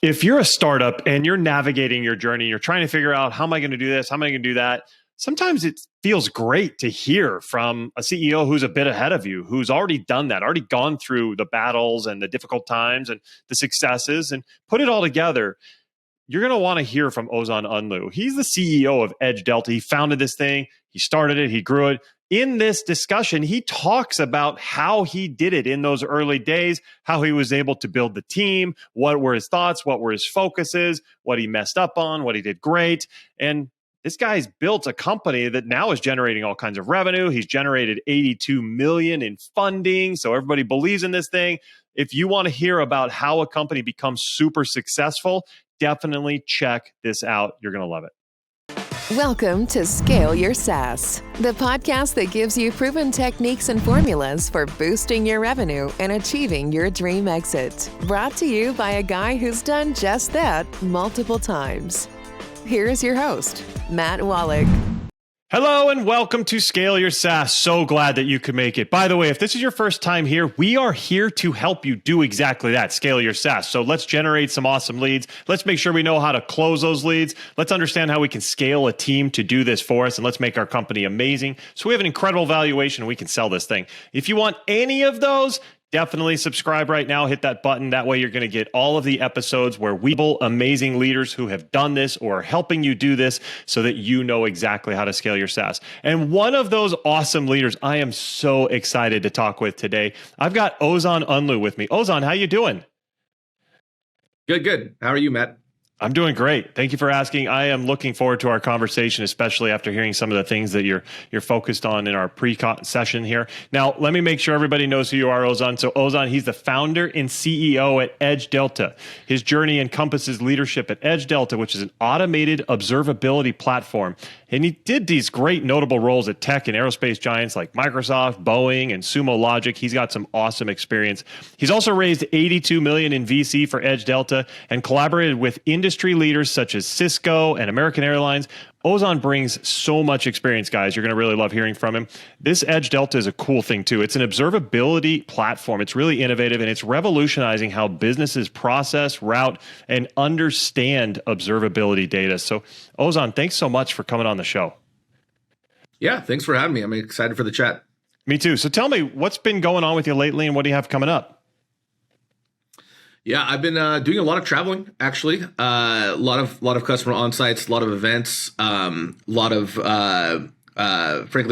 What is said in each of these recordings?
If you're a startup and you're navigating your journey, you're trying to figure out, how am I going to do this? How am I going to do that? Sometimes it feels great to hear from a CEO who's a bit ahead of you, who's already done that, already gone through the battles and the difficult times and the successes and put it all together. You're going to want to hear from Ozan Unlu. He's the CEO of Edge Delta. He founded this thing. He started it. He grew it. In this discussion, he talks about how he did it in those early days, how he was able to build the team, what were his thoughts, what were his focuses, what he messed up on, what he did great. And this guy's built a company that now is generating all kinds of revenue. He's generated $82 million in funding. So everybody believes in this thing. If you want to hear about how a company becomes super successful, definitely check this out. You're going to love it. Welcome to Scale Your SaaS, the podcast that gives you proven techniques and formulas for boosting your revenue and achieving your dream exit. Brought to you by a guy who's done just that multiple times. Here is your host, Matt Wolach. Hello and welcome to Scale Your SaaS. So glad that you could make it. By the way, if this is your first time here, we are here to help you do exactly that, scale your SaaS. So let's generate some awesome leads. Let's make sure we know how to close those leads. Let's understand how we can scale a team to do this for us, and let's make our company amazing. So we have an incredible valuation and we can sell this thing. If you want any of those, definitely subscribe right now. Hit that button. That way you're going to get all of the episodes where we build amazing leaders who have done this or are helping you do this so that you know exactly how to scale your SaaS. And one of those awesome leaders I am so excited to talk with today. I've got Ozan Unlu with me. Ozan, how you doing? Good. How are you, Matt? I'm doing great. Thank you for asking. I am looking forward to our conversation, especially after hearing some of the things that you're focused on in our pre-session here. Now, let me make sure everybody knows who you are, Ozan. So Ozan, he's the founder and CEO at Edge Delta. His journey encompasses leadership at Edge Delta, which is an automated observability platform. And he did these great notable roles at tech and aerospace giants like Microsoft, Boeing, and Sumo Logic. He's got some awesome experience. He's also raised $82 million in VC for Edge Delta and collaborated with industry leaders such as Cisco and American Airlines. Ozan brings so much experience, guys. You're going to really love hearing from him. This Edge Delta is a cool thing, too. It's an observability platform. It's really innovative, and it's revolutionizing how businesses process, route, and understand observability data. So, Ozan, thanks so much for coming on the show. Yeah, thanks for having me. I'm excited for the chat. Me too. So tell me, what's been going on with you lately, and what do you have coming up? Yeah, I've been doing a lot of traveling, actually. A lot of customer on-sites, a lot of events, frankly, a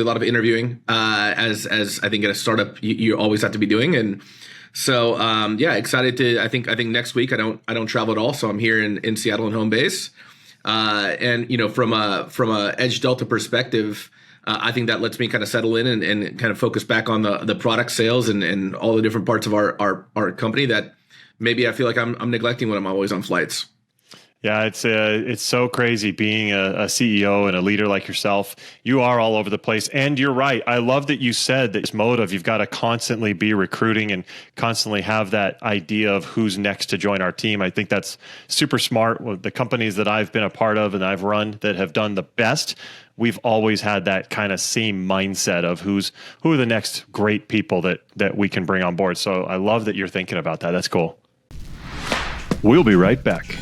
lot of interviewing. As I think at a startup, you always have to be doing. And so, excited to. I think next week I don't travel at all, so I'm here in Seattle and home base. And from a Edge Delta perspective, I think that lets me kind of settle in and kind of focus back on the product sales and all the different parts of our company that maybe I feel like I'm neglecting when I'm always on flights. Yeah, it's so crazy being a CEO and a leader like yourself. You are all over the place. And you're right. I love that you said that this motive, you've got to constantly be recruiting and constantly have that idea of who's next to join our team. I think that's super smart. The companies that I've been a part of and I've run that have done the best, we've always had that kind of same mindset of who are the next great people that we can bring on board. So I love that you're thinking about that. That's cool. We'll be right back.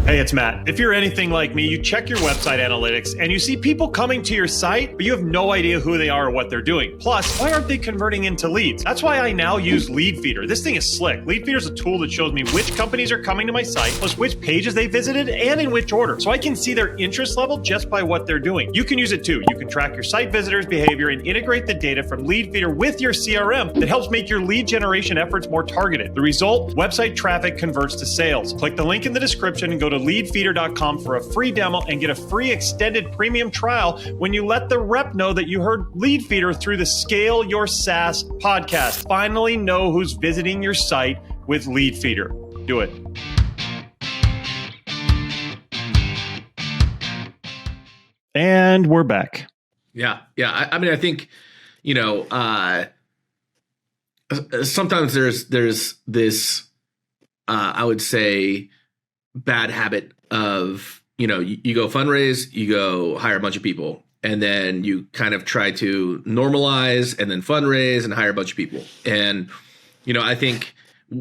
Hey, it's Matt. If you're anything like me, you check your website analytics and you see people coming to your site, but you have no idea who they are or what they're doing. Plus, why aren't they converting into leads? That's why I now use Leadfeeder. This thing is slick. Leadfeeder is a tool that shows me which companies are coming to my site, plus which pages they visited and in which order. So I can see their interest level just by what they're doing. You can use it too. You can track your site visitors' behavior and integrate the data from Leadfeeder with your CRM that helps make your lead generation efforts more targeted. The result, website traffic converts to sales. Click the link in the description and go to leadfeeder.com for a free demo and get a free extended premium trial when you let the rep know that you heard Leadfeeder through the Scale Your SaaS podcast. Finally know who's visiting your site with Leadfeeder. Do it. And we're back. Yeah. I mean, I think, sometimes there's this, I would say, bad habit of, you go fundraise, you go hire a bunch of people, and then you kind of try to normalize and then fundraise and hire a bunch of people. And, I think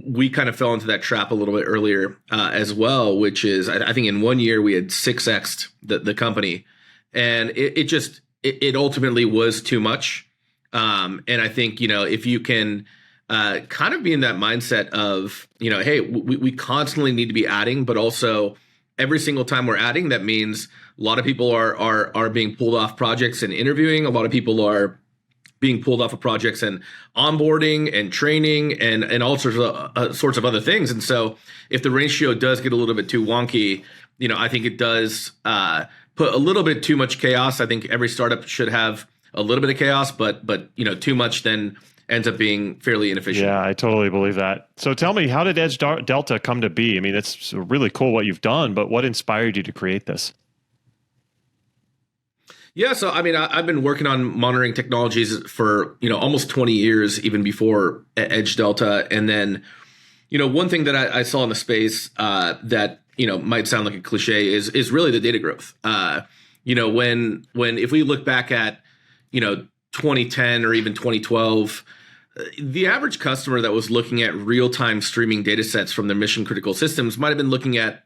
we kind of fell into that trap a little bit earlier as well, which is I think in 1 year we had 6x'd the company, and it ultimately was too much. And I think, if you can kind of be in that mindset of, hey, we constantly need to be adding, but also every single time we're adding, that means a lot of people are being pulled off projects and interviewing. A lot of people are being pulled off of projects and onboarding and training and all sorts of other things. And so if the ratio does get a little bit too wonky, I think it does put a little bit too much chaos. I think every startup should have a little bit of chaos, but too much then ends up being fairly inefficient. Yeah, I totally believe that. So tell me, how did Edge Delta come to be? I mean, it's really cool what you've done, but what inspired you to create this? Yeah, so I mean, I've been working on monitoring technologies for almost 20 years, even before Edge Delta. And then, one thing that I saw in the space that might sound like a cliche is really the data growth. When if we look back at 2010 or even 2012, the average customer that was looking at real-time streaming data sets from their mission critical systems might have been looking at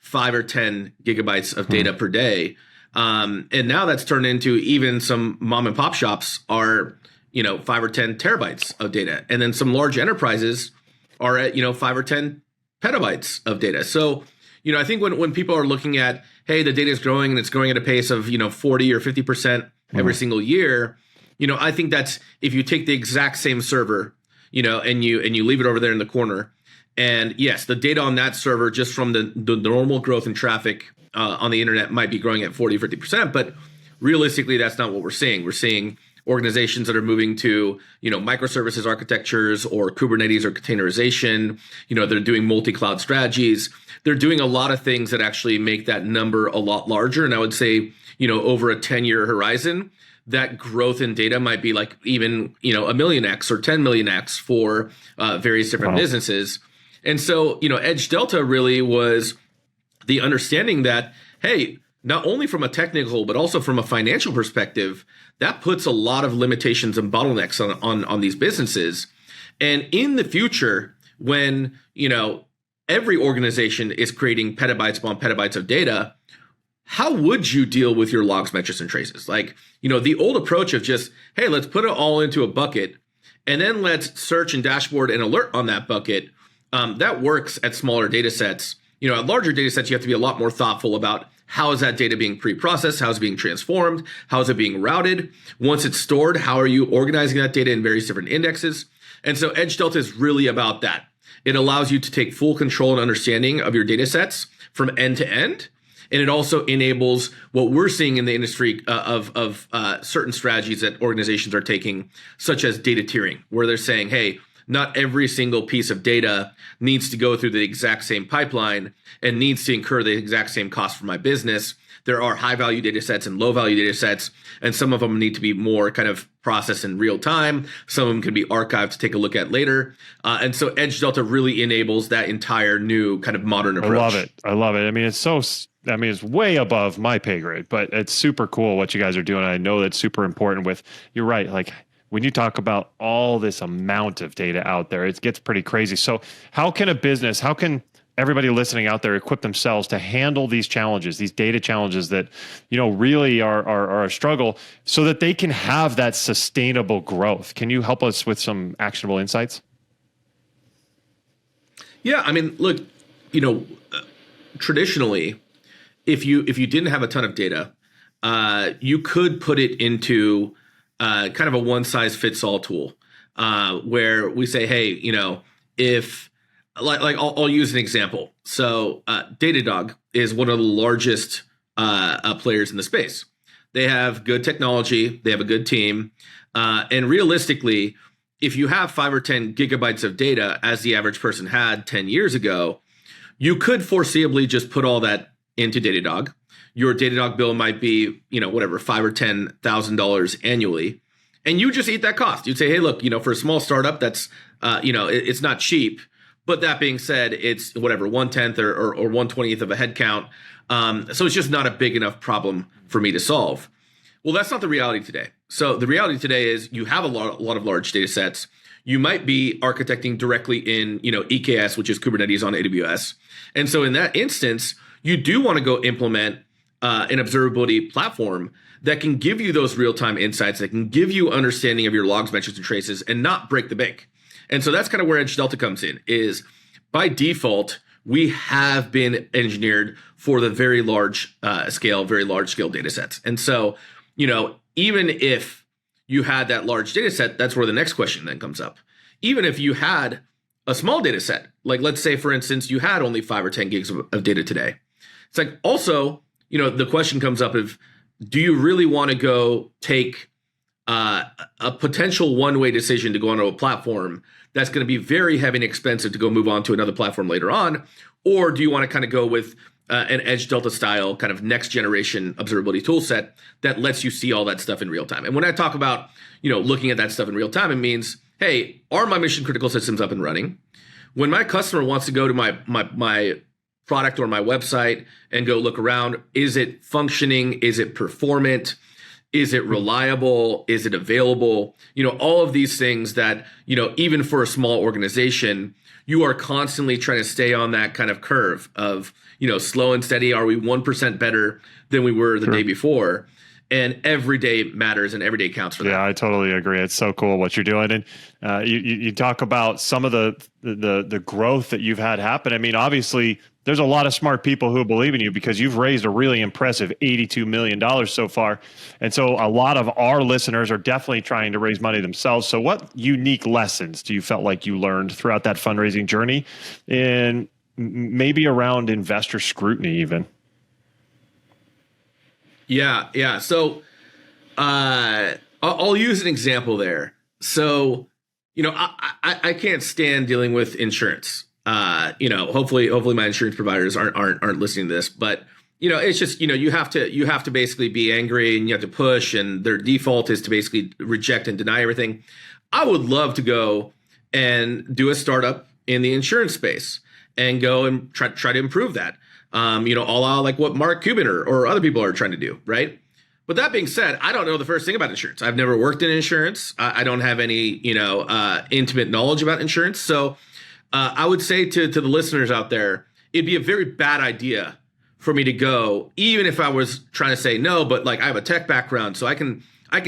5 or 10 gigabytes of data per day. And now that's turned into, even some mom and pop shops are 5 or 10 terabytes of data, and then some large enterprises are at 5 or 10 petabytes of data. So I think when people are looking at, hey, the data is growing and it's growing at a pace of 40 or 50% every single year, I think that's, if you take the exact same server, and you leave it over there in the corner, and yes, the data on that server just from the normal growth in traffic on the internet might be growing at 40 or 50%, but realistically, that's not what we're seeing. We're seeing organizations that are moving to, microservices architectures or Kubernetes or containerization. They're doing multi-cloud strategies. They're doing a lot of things that actually make that number a lot larger. And I would say, over a 10-year horizon, that growth in data might be like even, 1 million X or 10 million X for various different businesses. And so, Edge Delta really was the understanding that, hey, not only from a technical, but also from a financial perspective, that puts a lot of limitations and bottlenecks on these businesses. And in the future, when, every organization is creating petabytes upon petabytes of data, how would you deal with your logs, metrics, and traces? Like, the old approach of just, hey, let's put it all into a bucket, and then let's search and dashboard and alert on that bucket. That works at smaller data sets. At larger data sets, you have to be a lot more thoughtful about how is that data being pre-processed, how is it being transformed, how is it being routed. Once it's stored, how are you organizing that data in various different indexes? And so Edge Delta is really about that. It allows you to take full control and understanding of your data sets from end to end. And it also enables what we're seeing in the industry of certain strategies that organizations are taking, such as data tiering, where they're saying, hey, not every single piece of data needs to go through the exact same pipeline and needs to incur the exact same cost for my business. There are high value data sets and low value data sets, and some of them need to be more kind of processed in real time. Some of them can be archived to take a look at later. And so Edge Delta really enables that entire new kind of modern approach. I love it. I mean, it's way above my pay grade, but it's super cool what you guys are doing. I know that's super important you're right. Like, when you talk about all this amount of data out there, it gets pretty crazy. So how can everybody listening out there equip themselves to handle these challenges, these data challenges that, really are a struggle, so that they can have that sustainable growth? Can you help us with some actionable insights? Yeah, I mean, look, traditionally, if you didn't have a ton of data, you could put it into kind of a one-size-fits-all tool, where we say, hey, if I'll use an example. So Datadog is one of the largest players in the space. They have good technology, they have a good team, and realistically, if you have 5 or 10 gigabytes of data, as the average person had 10 years ago, you could foreseeably just put all that into Datadog. Your Datadog bill might be, whatever, $5,000 or $10,000 annually, and you just eat that cost. You'd say, hey, look, for a small startup, that's, it's not cheap. But that being said, it's whatever, 1/10 or 1/20th of a head count. So it's just not a big enough problem for me to solve. Well, that's not the reality today. So the reality today is you have a lot of large data sets. you might be architecting directly in, EKS, which is Kubernetes on AWS. And so in that instance, you do want to go implement an observability platform that can give you those real-time insights, that can give you understanding of your logs, metrics, and traces, and not break the bank. And so that's kind of where Edge Delta comes in, is by default, we have been engineered for the very large scale data sets. And so, even if you had that large data set, that's where the next question then comes up. Even if you had a small data set, like let's say, for instance, you had only 5 or 10 gigs of data today. It's like also, the question comes up of, do you really want to go take a potential one-way decision to go onto a platform that's going to be very heavy and expensive to go move on to another platform later on? Or do you want to kind of go with an Edge Delta style kind of next generation observability tool set that lets you see all that stuff in real time? And when I talk about, looking at that stuff in real time, it means, hey, are my mission critical systems up and running? When my customer wants to go to my product or my website and go look around, is it functioning? Is it performant? Is it reliable? Is it available? All of these things that, even for a small organization, you are constantly trying to stay on that kind of curve of, slow and steady. Are we 1% better than we were the day before? And every day matters and every day counts for that. Yeah, I totally agree. It's so cool what you're doing. And you talk about some of the growth that you've had happen. I mean, obviously, there's a lot of smart people who believe in you because you've raised a really impressive $82 million so far. And so a lot of our listeners are definitely trying to raise money themselves. So what unique lessons do you felt like you learned throughout that fundraising journey, and maybe around investor scrutiny even? Yeah. So I'll use an example there. So, I can't stand dealing with insurance. Hopefully my insurance providers aren't listening to this, but it's just, you have to basically be angry and you have to push, and their default is to basically reject and deny everything. I would love to go and do a startup in the insurance space and go and try to improve that. A la like what Mark Cuban or other people are trying to do, right? But that being said, I don't know the first thing about insurance. I've never worked in insurance. I don't have any, intimate knowledge about insurance. So I would say to the listeners out there, it'd be a very bad idea for me to go, even if I was trying to say no, but like I have a tech background, so I can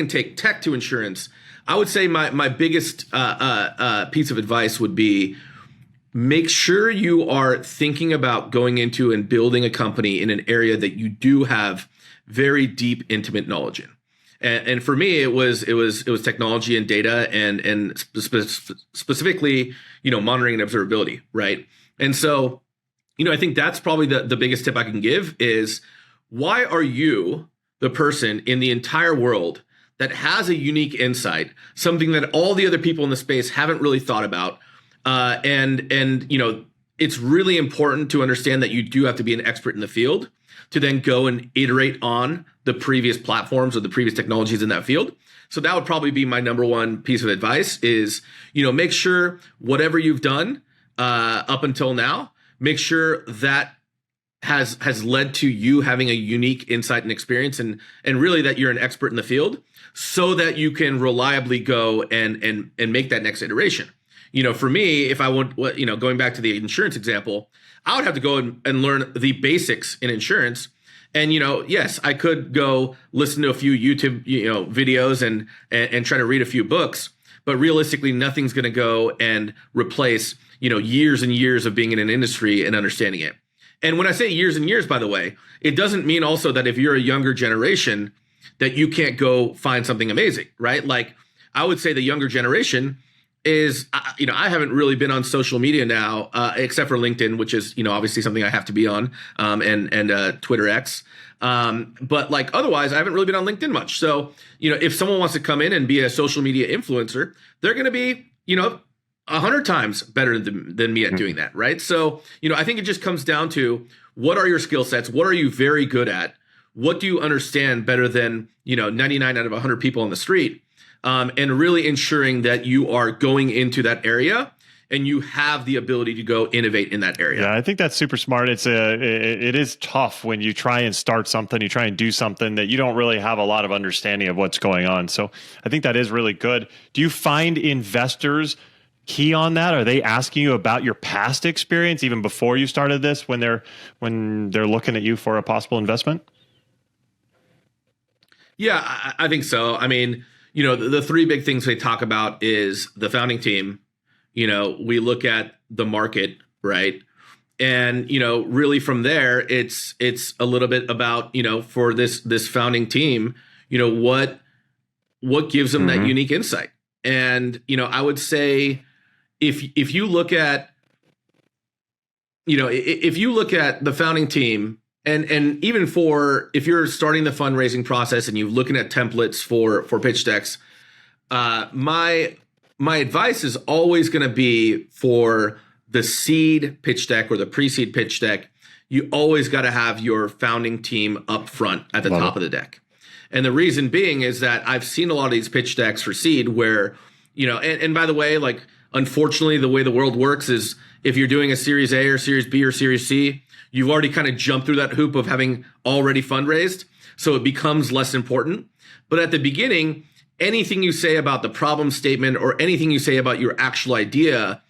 take tech to insurance. I would say my biggest piece of advice would be, make sure you are thinking about going into and building a company in an area that you do have very deep, intimate knowledge in. And for me, it was technology and data and specifically, monitoring and observability, right? And so, I think that's probably the biggest tip I can give is, why are you the person in the entire world that has a unique insight, something that all the other people in the space haven't really thought about? And it's really important to understand that you do have to be an expert in the field to then go and iterate on the previous platforms or the previous technologies in that field. So that would probably be my number one piece of advice is, make sure whatever you've done up until now, make sure that has led to you having a unique insight and experience, and really that you're an expert in the field, so that you can reliably go and make that next iteration. For me, if I would, going back to the insurance example, I would have to go and learn the basics in insurance. And, yes, I could go listen to a few YouTube, videos and try to read a few books, but realistically, nothing's going to go and replace, years and years of being in an industry and understanding it. And when I say years and years, by the way, it doesn't mean also that if you're a younger generation that you can't go find something amazing, right? Like, I would say the younger generation is, I haven't really been on social media now, except for LinkedIn, which is, obviously something I have to be on, and Twitter X. But like, otherwise, I haven't really been on LinkedIn much. So, if someone wants to come in and be a social media influencer, they're going to be, 100 times better than me at doing that. Right. So, I think it just comes down to, what are your skill sets? What are you very good at? What do you understand better than, 99 out of 100 people on the street? And really ensuring that you are going into that area and you have the ability to go innovate in that area. Yeah, I think that's super smart. It is tough when you try and start something, you try and do something that you don't really have a lot of understanding of what's going on. So I think that is really good. Do you find investors key on that? Are they asking you about your past experience even before you started this when they're looking at you for a possible investment? Yeah, I think so. I mean, the three big things they talk about is the founding team. We look at the market, right? And, really from there, it's a little bit about, for this founding team, what gives them that unique insight. And, I would say if you look at, if you look at the founding team and even if you're starting the fundraising process and you're looking at templates for pitch decks, my advice is always going to be for the seed pitch deck or the pre-seed pitch deck, you always got to have your founding team up front at the top of the deck. And the reason being is that I've seen a lot of these pitch decks for seed where, and by the way, like, unfortunately, the way the world works is if you're doing a Series A or Series B or Series C, you've already kind of jumped through that hoop of having already fundraised. So it becomes less important. But at the beginning, anything you say about the problem statement or anything you say about your actual idea,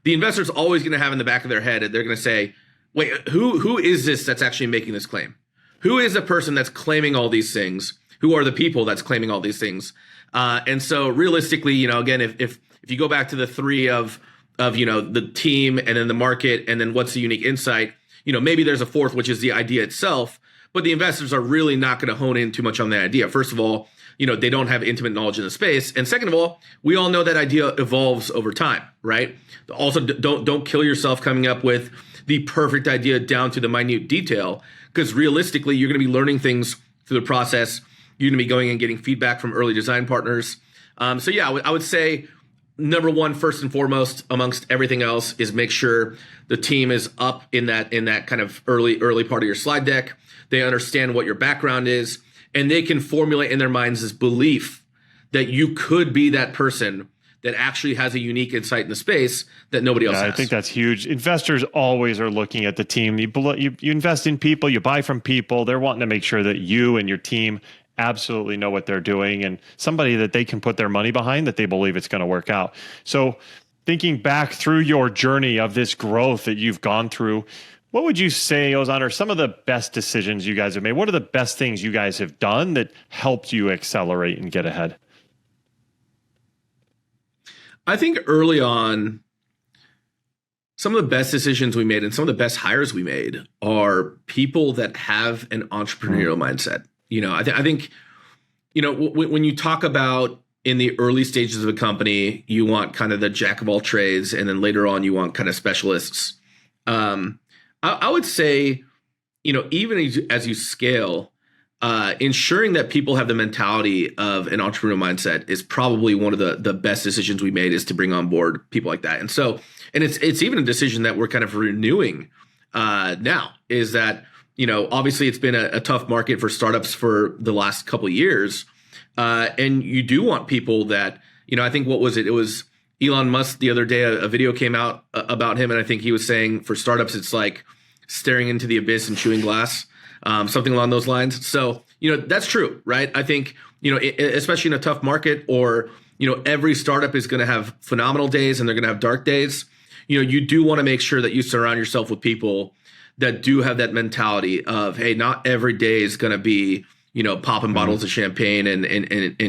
the investor's always going to have in the back of their head, and they're going to say, wait, who is this that's actually making this claim? Who is the person that's claiming all these things? Who are the people that's claiming all these things? And so realistically, again, if you go back to the three of the team and then the market and then what's the unique insight, maybe there's a fourth, which is the idea itself, but the investors are really not going to hone in too much on the idea. First of all, they don't have intimate knowledge in the space. And second of all, we all know that idea evolves over time, right? Also, don't kill yourself coming up with the perfect idea down to the minute detail, because realistically, you're going to be learning things through the process. You're going to be going and getting feedback from early design partners. So yeah, I would say number one, first and foremost, amongst everything else, is make sure the team is up in that kind of early part of your slide deck. They understand what your background is, and they can formulate in their minds this belief that you could be that person that actually has a unique insight in the space that nobody else has. I think that's huge. Investors always are looking at the team. You invest in people, you buy from people. They're wanting to make sure that you and your team absolutely know what they're doing and somebody that they can put their money behind, that they believe it's going to work out. So thinking back through your journey of this growth that you've gone through, what would you say, Ozan, are some of the best decisions you guys have made? What are the best things you guys have done that helped you accelerate and get ahead? I think early on, some of the best decisions we made and some of the best hires we made are people that have an entrepreneurial mindset. I think, when you talk about in the early stages of a company, you want kind of the jack of all trades, and then later on you want kind of specialists. I would say, even as you scale, ensuring that people have the mentality of an entrepreneurial mindset is probably one of the best decisions we made, is to bring on board people like that. And so, and it's even a decision that we're kind of renewing now, is that, obviously it's been a tough market for startups for the last couple of years. And you do want people that, I think what was it? It was Elon Musk the other day, a video came out about him. And I think he was saying for startups, it's like staring into the abyss and chewing glass, something along those lines. So, that's true, right? I think, especially in a tough market, or, every startup is going to have phenomenal days and they're going to have dark days. You do want to make sure that you surround yourself with people that do have that mentality of, hey, not every day is going to be, popping bottles of champagne and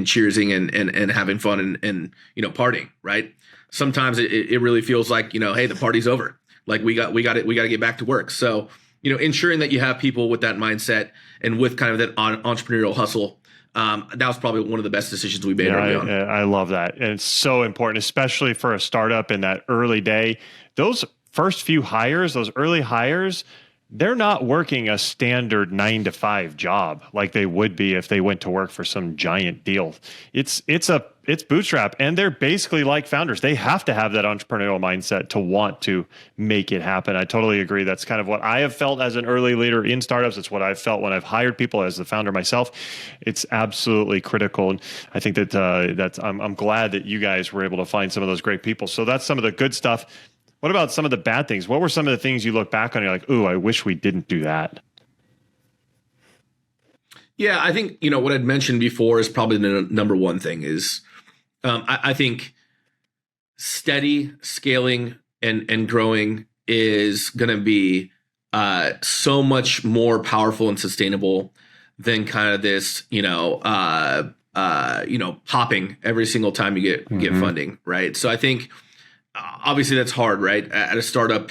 cheersing and having fun and partying, right? Sometimes it really feels like, hey, the party's over. Like we got to get back to work. So, ensuring that you have people with that mindset and with kind of that entrepreneurial hustle, that was probably one of the best decisions we made early on. I love that. And it's so important, especially for a startup in that early day. Those first few hires, those early hires, they're not working a standard 9 to 5 job like they would be if they went to work for some giant deal. It's bootstrap, and they're basically like founders. They have to have that entrepreneurial mindset to want to make it happen. I totally agree. That's kind of what I have felt as an early leader in startups. It's what I've felt when I've hired people as the founder myself. It's absolutely critical, and I think that I'm glad that you guys were able to find some of those great people. So that's some of the good stuff. What about some of the bad things? What were some of the things you look back on and you're like, ooh, I wish we didn't do that? Yeah, I think, what I'd mentioned before is probably the number one thing is I think steady scaling and growing is going to be so much more powerful and sustainable than kind of this, popping every single time you get funding, right? So I think obviously that's hard, right? At a startup,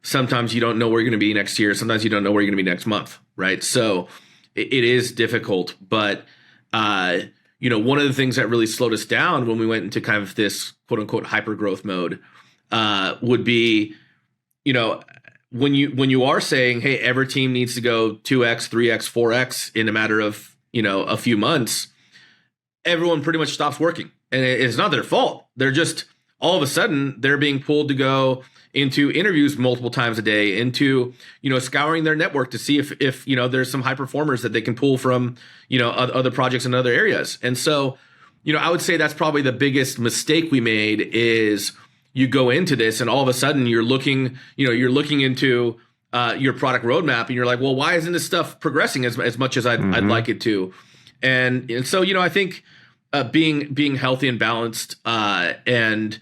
sometimes you don't know where you're going to be next year. Sometimes you don't know where you're going to be next month, right? So it is difficult, but one of the things that really slowed us down when we went into kind of this quote unquote hyper growth mode would be, when you are saying, hey, every team needs to go 2x, 3x, 4x in a matter of, a few months, everyone pretty much stops working. And it's not their fault. They're just, all of a sudden, they're being pulled to go into interviews multiple times a day, into, scouring their network to see if there's some high performers that they can pull from, other projects in other areas. And so, I would say that's probably the biggest mistake we made is you go into this and all of a sudden you're looking into your product roadmap and you're like, well, why isn't this stuff progressing as much as I'd like it to? And so, I think being healthy and balanced and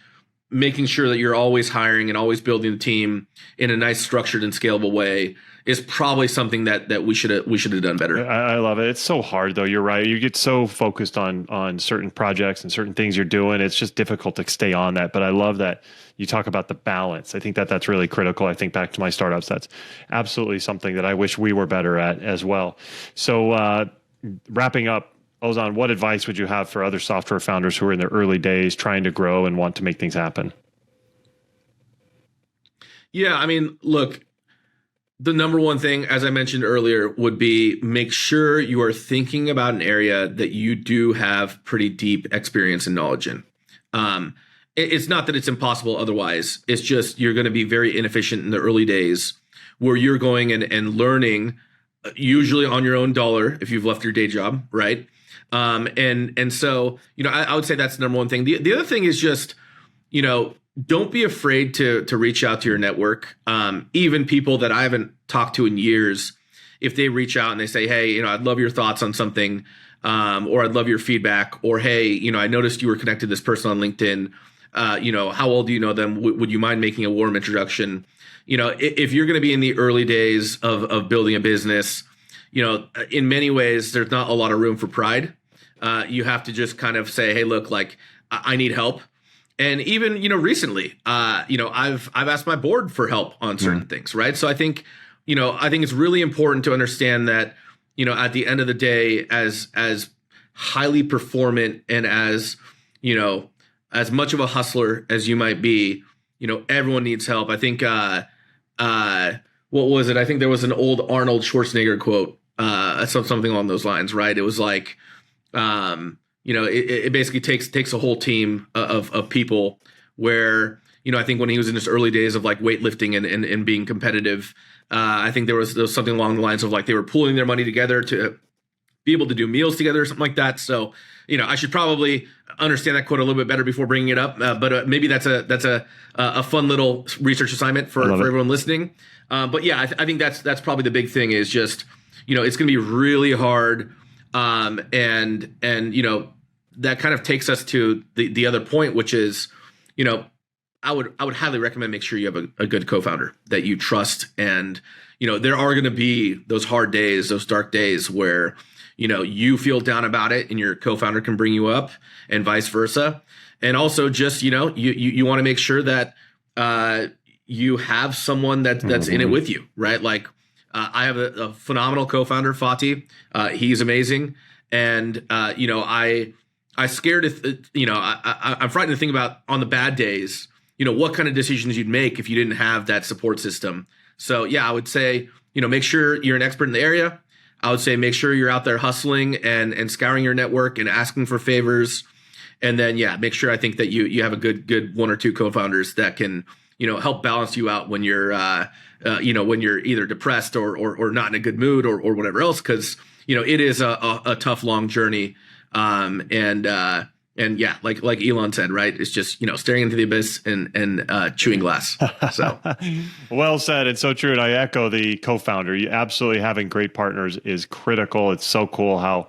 making sure that you're always hiring and always building the team in a nice, structured and scalable way is probably something that we should have done better. I love it. It's so hard though. You're right. You get so focused on certain projects and certain things you're doing. It's just difficult to stay on that. But I love that you talk about the balance. I think that's really critical. I think back to my startups, that's absolutely something that I wish we were better at as well. So wrapping up, Ozan, what advice would you have for other software founders who are in their early days trying to grow and want to make things happen? Yeah, I mean, look, the number one thing, as I mentioned earlier, would be make sure you are thinking about an area that you do have pretty deep experience and knowledge in. It's not that it's impossible otherwise. It's just you're going to be very inefficient in the early days where you're going and learning usually on your own dollar if you've left your day job, right? And so, I would say that's the number one thing. The other thing is just, don't be afraid to reach out to your network. Even people that I haven't talked to in years, if they reach out and they say, hey, I'd love your thoughts on something, or I'd love your feedback, or, hey, I noticed you were connected to this person on LinkedIn. How well do you know them? Would you mind making a warm introduction? If you're going to be in the early days of building a business, in many ways, there's not a lot of room for pride. You have to just kind of say, hey, look, like I need help. And even, recently, I've asked my board for help on certain things, right? So I think it's really important to understand that, at the end of the day, as highly performant and as much of a hustler as you might be, everyone needs help. I think, what was it? I think there was an old Arnold Schwarzenegger quote, something along those lines, right? It was like, it basically takes a whole team of people where, I think when he was in his early days of like weightlifting and being competitive, I think there was something along the lines of like they were pooling their money together to be able to do meals together or something like that. So, I should probably understand that quote a little bit better before bringing it up. But maybe that's a fun little research assignment for everyone listening. But yeah, I think that's probably the big thing is just, it's going to be really hard. And that kind of takes us to the other point, which is, I would highly recommend make sure you have a good co-founder that you trust. And, there are going to be those hard days, those dark days where, you feel down about it and your co-founder can bring you up and vice versa. And also just, you want to make sure that, you have someone that's in it with you, right? Like, I have a phenomenal co-founder, Fatih. He's amazing. And, I'm frightened to think about on the bad days, what kind of decisions you'd make if you didn't have that support system. So yeah, I would say, make sure you're an expert in the area. I would say make sure you're out there hustling and scouring your network and asking for favors. And then, make sure I think that you have a good one or two co-founders that can, help balance you out when you're, when you're either depressed or not in a good mood or whatever else. Cause, it is a tough, long journey. Like Elon said, right. It's just, staring into the abyss and chewing glass. So well said. And so true. And I echo the co-founder. You absolutely having great partners is critical. It's so cool how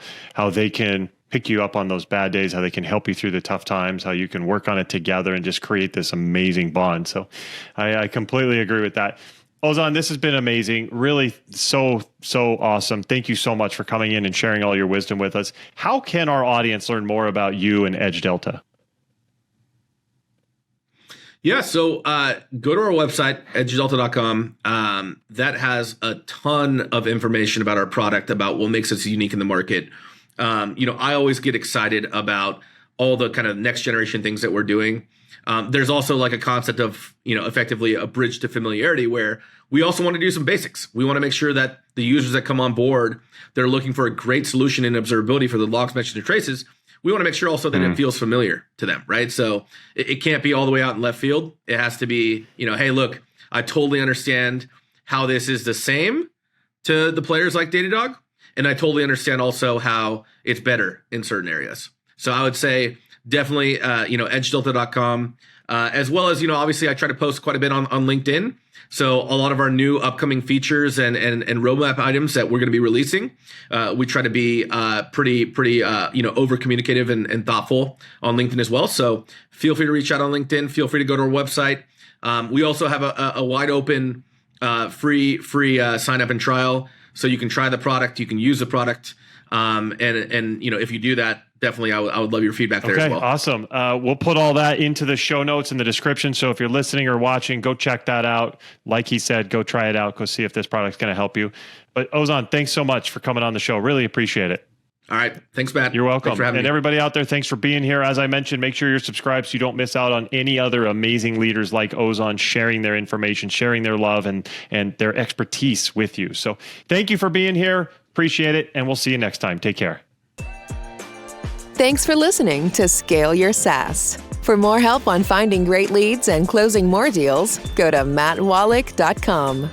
they can pick you up on those bad days, how they can help you through the tough times, how you can work on it together and just create this amazing bond. So I completely agree with that. Ozan, this has been amazing. Really so awesome. Thank you so much for coming in and sharing all your wisdom with us. How can our audience learn more about you and Edge Delta? Yeah, so go to our website, edgedelta.com. That has a ton of information about our product, about what makes us unique in the market. I always get excited about all the kind of next generation things that we're doing. There's also like a concept of, effectively a bridge to familiarity, where we also want to do some basics. We want to make sure that the users that come on board, they're looking for a great solution in observability for the logs, metrics, and traces. We want to make sure also that it feels familiar to them, right? So it can't be all the way out in left field. It has to be, hey, look, I totally understand how this is the same to the players like Datadog. And I totally understand also how it's better in certain areas. So I would say definitely, edgedelta.com, as well as, obviously I try to post quite a bit on LinkedIn. So a lot of our new upcoming features and roadmap items that we're going to be releasing, we try to be pretty over communicative and thoughtful on LinkedIn as well. So feel free to reach out on LinkedIn. Feel free to go to our website. We also have a wide open free sign up and trial. So you can try the product, you can use the product, and if you do that, definitely I would love your feedback there as well. Awesome. We'll put all that into the show notes in the description. So if you're listening or watching, go check that out. Like he said, go try it out. Go see if this product's going to help you. But Ozan, thanks so much for coming on the show. Really appreciate it. All right. Thanks, Matt. You're welcome. Thanks for having me. Everybody out there, thanks for being here. As I mentioned, make sure you're subscribed so you don't miss out on any other amazing leaders like Ozan sharing their information, sharing their love and their expertise with you. So thank you for being here. Appreciate it. And we'll see you next time. Take care. Thanks for listening to Scale Your SaaS. For more help on finding great leads and closing more deals, go to mattwolach.com.